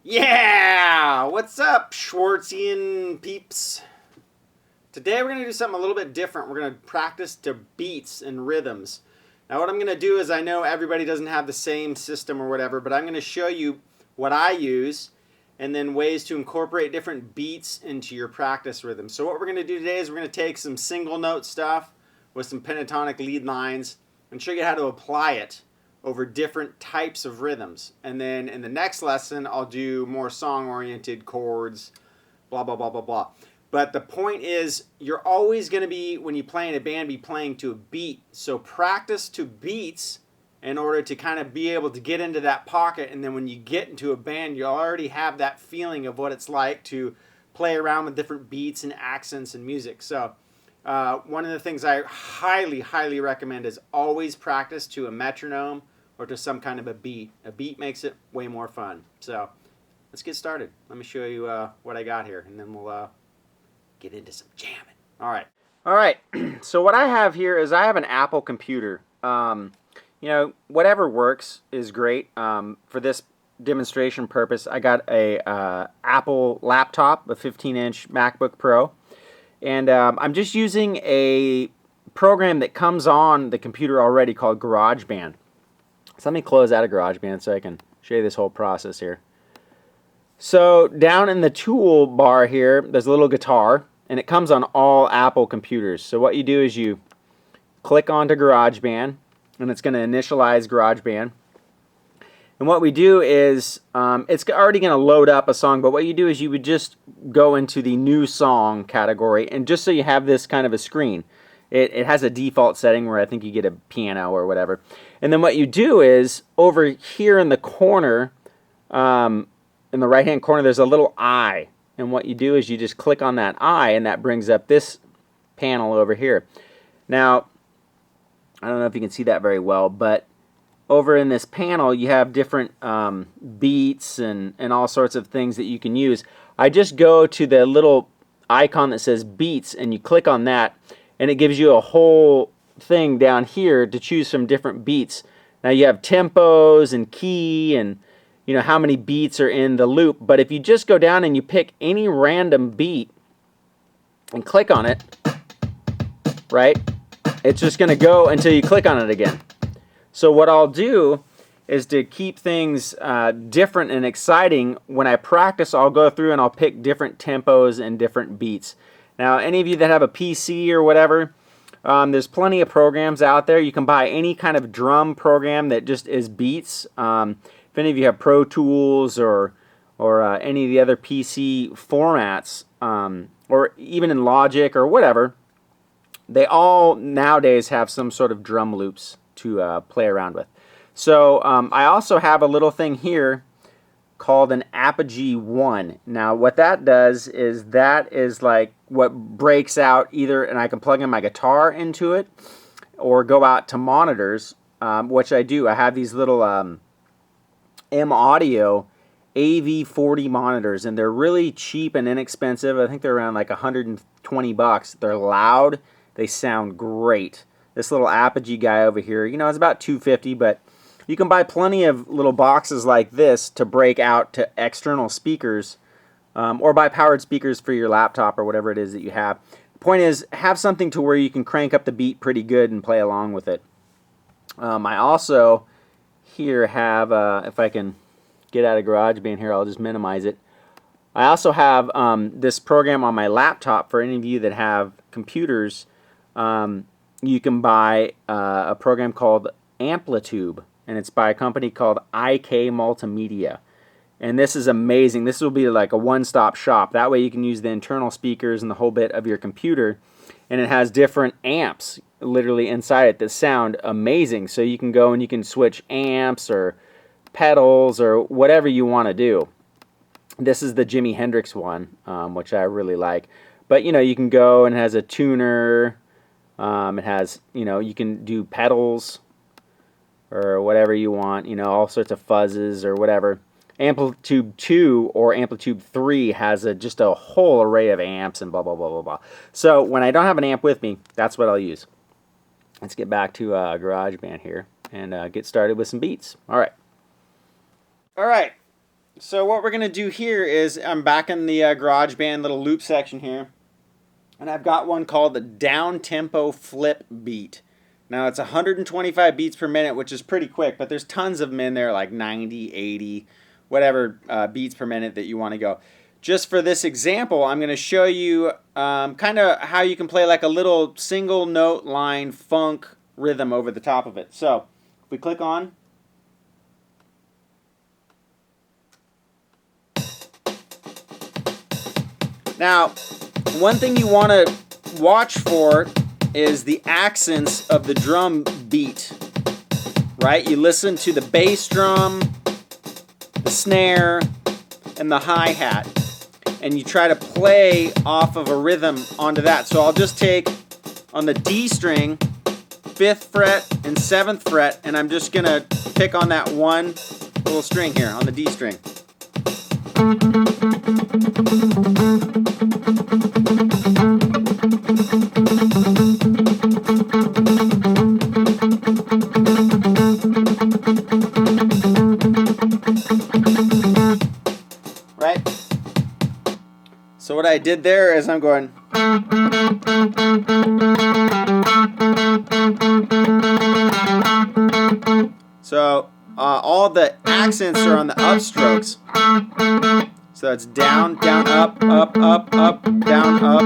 Yeah! What's up, Schwartzian peeps? Today we're going to do something a little bit different. We're going to practice to beats and rhythms. Now what I'm going to do is, I know everybody doesn't have the same system or whatever, but I'm going to show you what I use and then ways to incorporate different beats into your practice rhythm. So what we're going to do today is we're going to take some single note stuff with some pentatonic lead lines and show you how to apply it over different types of rhythms. And then in the next lesson, I'll do more song-oriented chords, blah, blah, blah, blah, blah. But the point is, you're always going to be, when you play in a band, be playing to a beat. So practice to beats in order to kind of be able to get into that pocket. And then when you get into a band, you already have that feeling of what it's like to play around with different beats and accents and music. So one of the things I highly, highly recommend is always practice to a metronome or to some kind of a beat. A beat makes it way more fun. So let's get started. Let me show you what I got here, and then we'll get into some jamming. All right. So what I have here is I have an Apple computer. You know, whatever works is great. For this demonstration purpose, I got a Apple laptop, a 15-inch MacBook Pro. And I'm just using a program that comes on the computer already called GarageBand. So let me close out of GarageBand so I can show you this whole process here. So down in the tool bar here, there's a little guitar, and it comes on all Apple computers. So what you do is you click onto GarageBand, and it's going to initialize GarageBand. And what we do is, it's already going to load up a song, but what you do is you would just go into the new song category, and just so you have this kind of a screen. It has a default setting where I think you get a piano or whatever. And then what you do is, over here in the corner, in the right-hand corner, there's a little eye. And what you do is you just click on that eye, and that brings up this panel over here. Now, I don't know if you can see that very well, but over in this panel, you have different beats and all sorts of things that you can use. I just go to the little icon that says beats, and you click on that, and it gives you a whole thing down here to choose from different beats. Now you have tempos and key and, you know, how many beats are in the loop. But if you just go down and you pick any random beat and click on it, right, it's just going to go until you click on it again. So what I'll do is, to keep things different and exciting, when I practice, I'll go through and I'll pick different tempos and different beats. Now, any of you that have a PC or whatever, there's plenty of programs out there. You can buy any kind of drum program that just is beats. If any of you have Pro Tools or any of the other PC formats, or even in Logic or whatever, they all nowadays have some sort of drum loops to play around with. So I also have a little thing here called an Apogee 1. Now what that does is, that is like what breaks out either, and I can plug in my guitar into it or go out to monitors, which I do. I have these little M-Audio AV40 monitors, and they're really cheap and inexpensive. I think they're around like 120 bucks. They're loud. They sound great. This little Apogee guy over here, you know, it's about $250, but you can buy plenty of little boxes like this to break out to external speakers, or buy powered speakers for your laptop or whatever it is that you have. The point is, have something to where you can crank up the beat pretty good and play along with it. I also here have, if I can get out of GarageBand here, I'll just minimize it. I also have this program on my laptop. For any of you that have computers, you can buy a program called Amplitude, and it's by a company called IK Multimedia. And this is amazing. This will be like a one-stop shop. That way you can use the internal speakers and the whole bit of your computer, and it has different amps literally inside it that sound amazing. So you can go and you can switch amps or pedals or whatever you want to do. This is the Jimi Hendrix one, which I really like. But you can go and it has a tuner. It has, you can do pedals or whatever you want, all sorts of fuzzes or whatever. Amplitude 2 or Amplitude 3 has just a whole array of amps and blah, blah, blah, blah, blah. So when I don't have an amp with me, that's what I'll use. Let's get back to GarageBand here and get started with some beats. All right. All right. So what we're going to do here is I'm back in the GarageBand little loop section here. And I've got one called the down tempo flip beat. Now it's 125 beats per minute, which is pretty quick, but there's tons of them in there, like 90, 80, whatever beats per minute that you want to go. Just for this example, I'm going to show you kind of how you can play like a little single note line funk rhythm over the top of it. So if we click on. Now, one thing you want to watch for is the accents of the drum beat, right? You listen to the bass drum, the snare, and the hi-hat, and you try to play off of a rhythm onto that. So I'll just take on the D string, 5th fret and 7th fret, and I'm just going to pick on that one little string here on the D string. Right? So what I did there is I'm going. So all the accents are on the upstrokes. So it's down, down, up, up, up, up, down, up.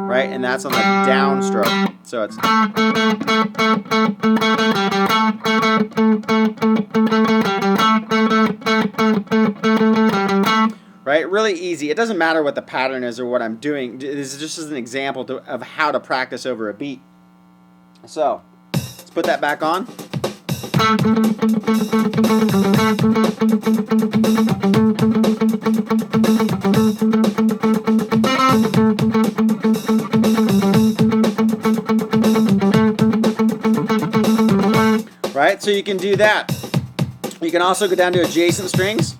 Right? And that's on the downstroke. So it's. Right? Really easy. It doesn't matter what the pattern is or what I'm doing. This is just as an example of how to practice over a beat. So let's put that back on. Right? So you can do that. You can also go down to adjacent strings.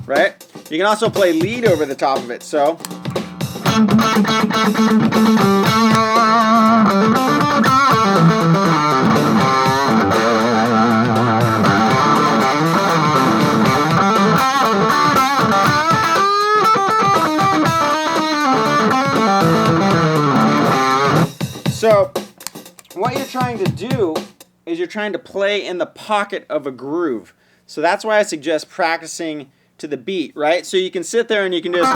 Right? You can also play lead over the top of it, so. So, what you're trying to do is you're trying to play in the pocket of a groove. So that's why I suggest practicing to the beat, right? So you can sit there and you can just,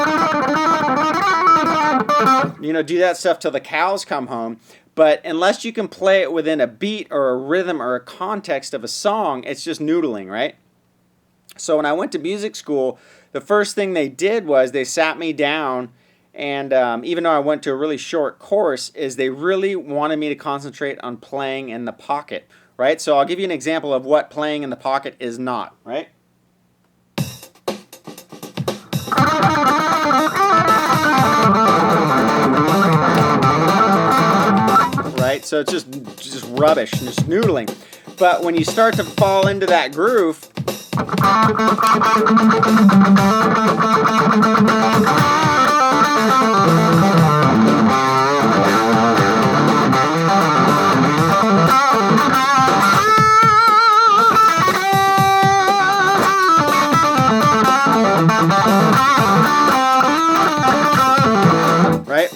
do that stuff till the cows come home. But unless you can play it within a beat or a rhythm or a context of a song, it's just noodling, right? So when I went to music school, the first thing they did was they sat me down, and even though I went to a really short course, is they really wanted me to concentrate on playing in the pocket, right? So I'll give you an example of what playing in the pocket is not, right? Right? So it's just rubbish and just noodling. But when you start to fall into that groove, right?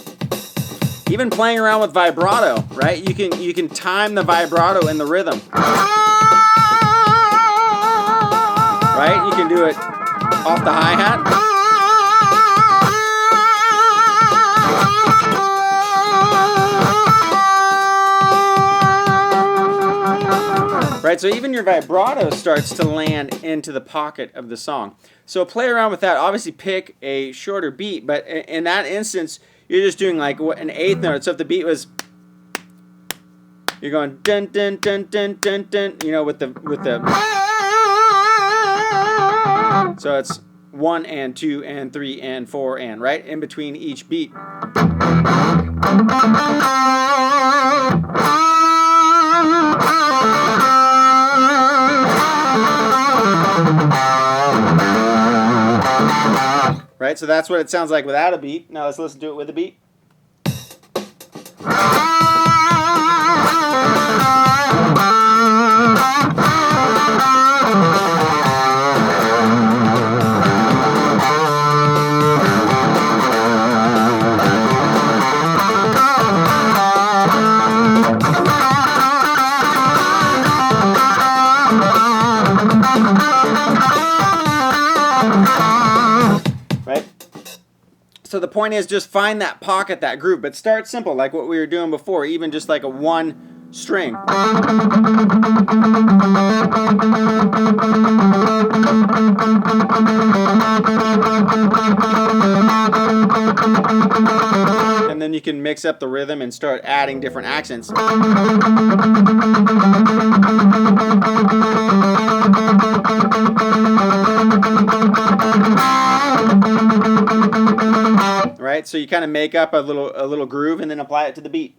Even playing around with vibrato, right? You can time the vibrato in the rhythm. Right? You can do it off the hi-hat. right? So even your vibrato starts to land into the pocket of the song. So play around with that. Obviously pick a shorter beat, but in that instance, you're just doing like an eighth note. So if the beat was, you're going dun dun dun dun dun dun, you know, with the so it's 1 and 2 and 3 and 4 and, right, in between each beat. Right, so that's what it sounds like without a beat. Now let's listen to it with a beat. Right? So the point is just find that pocket, that groove, but start simple like what we were doing before, even just like a 1 string. And then you can mix up the rhythm and start adding different accents. Right? So you kind of make up a little groove and then apply it to the beat.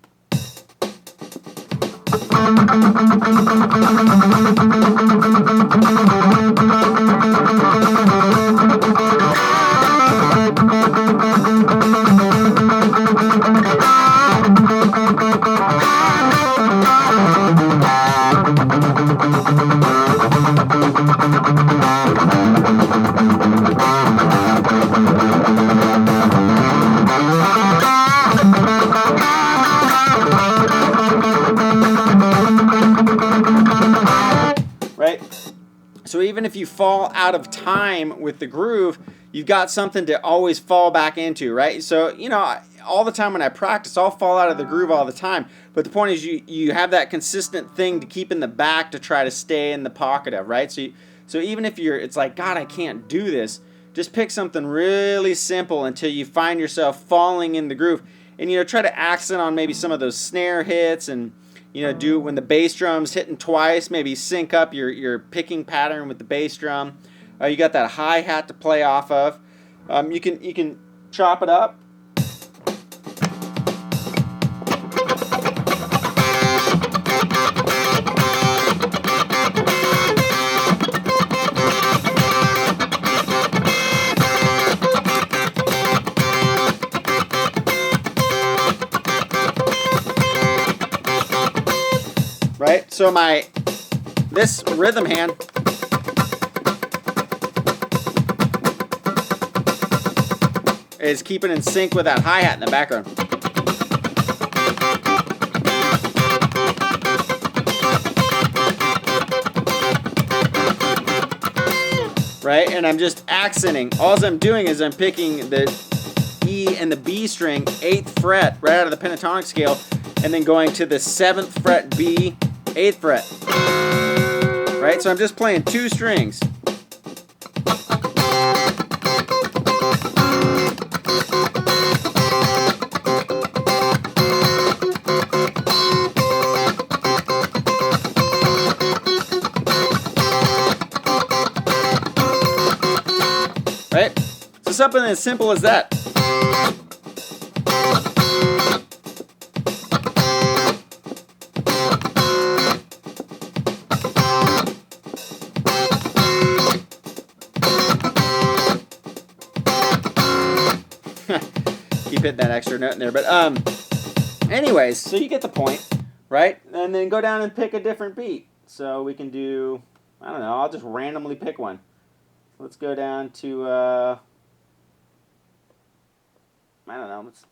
Right? So even if you fall out of time with the groove, you've got something to always fall back into, right? So, you know, all the time when I practice, I'll fall out of the groove all the time. But the point is you have that consistent thing to keep in the back to try to stay in the pocket of, right? So even if it's like, God, I can't do this, just pick something really simple until you find yourself falling in the groove. And, you know, try to accent on maybe some of those snare hits and, you know, do when the bass drum's hitting twice, maybe sync up your picking pattern with the bass drum. You got that hi-hat to play off of. You can chop it up. Right? So this rhythm hand is keeping in sync with that hi-hat in the background. Right? And I'm just accenting. All I'm doing is I'm picking the E and the B string, 8th fret, right out of the pentatonic scale, and then going to the 7th fret B, 8th fret. Right? So I'm just playing 2 strings. Right? So something as simple as that. Keep hitting that extra note in there. But anyways, so you get the point, right? And then go down and pick a different beat. So we can do, I don't know, I'll just randomly pick one. Let's go down to, I don't know, let's...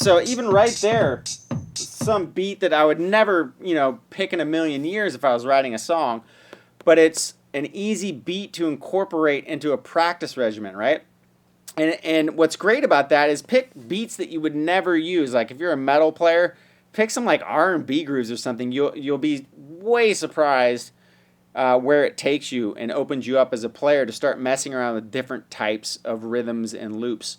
so even right there, some beat that I would never, pick in a million years if I was writing a song, but it's an easy beat to incorporate into a practice regimen, right? And what's great about that is pick beats that you would never use. Like if you're a metal player, pick some like R&B grooves or something. You'll be way surprised where it takes you and opens you up as a player to start messing around with different types of rhythms and loops.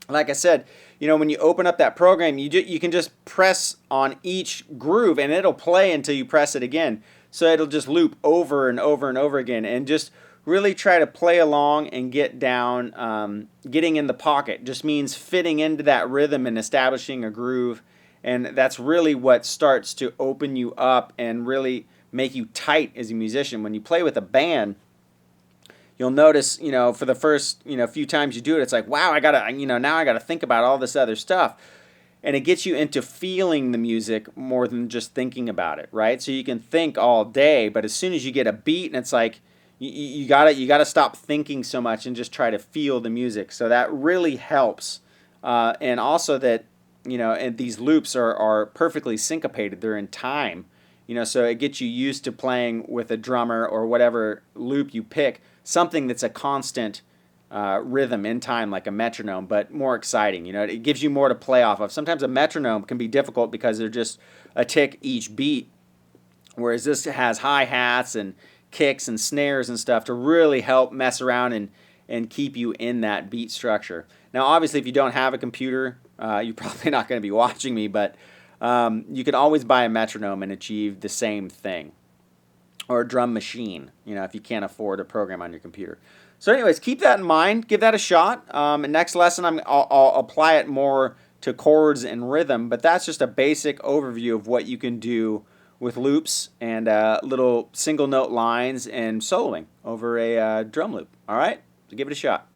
Like I said, when you open up that program, you can just press on each groove and it'll play until you press it again. So it'll just loop over and over and over again, and just really try to play along and get down. Getting in the pocket just means fitting into that rhythm and establishing a groove, and that's really what starts to open you up and really make you tight as a musician. When you play with a band, you'll notice, for the first, few times you do it, it's like, wow, now I gotta think about all this other stuff. And it gets you into feeling the music more than just thinking about it, right? So you can think all day, but as soon as you get a beat, and it's like, you gotta stop thinking so much and just try to feel the music. So that really helps. And also that, and these loops are perfectly syncopated. They're in time. So it gets you used to playing with a drummer or whatever loop you pick, something that's a constant rhythm in time, like a metronome, but more exciting. It gives you more to play off of. Sometimes a metronome can be difficult because they're just a tick each beat, whereas this has hi-hats and kicks and snares and stuff to really help mess around and keep you in that beat structure. Now, obviously, if you don't have a computer, you're probably not going to be watching me, but you can always buy a metronome and achieve the same thing, or a drum machine, if you can't afford a program on your computer. So anyways, keep that in mind. Give that a shot. Next lesson, I'll apply it more to chords and rhythm, but that's just a basic overview of what you can do with loops and little single note lines and soloing over a drum loop. All right? So give it a shot.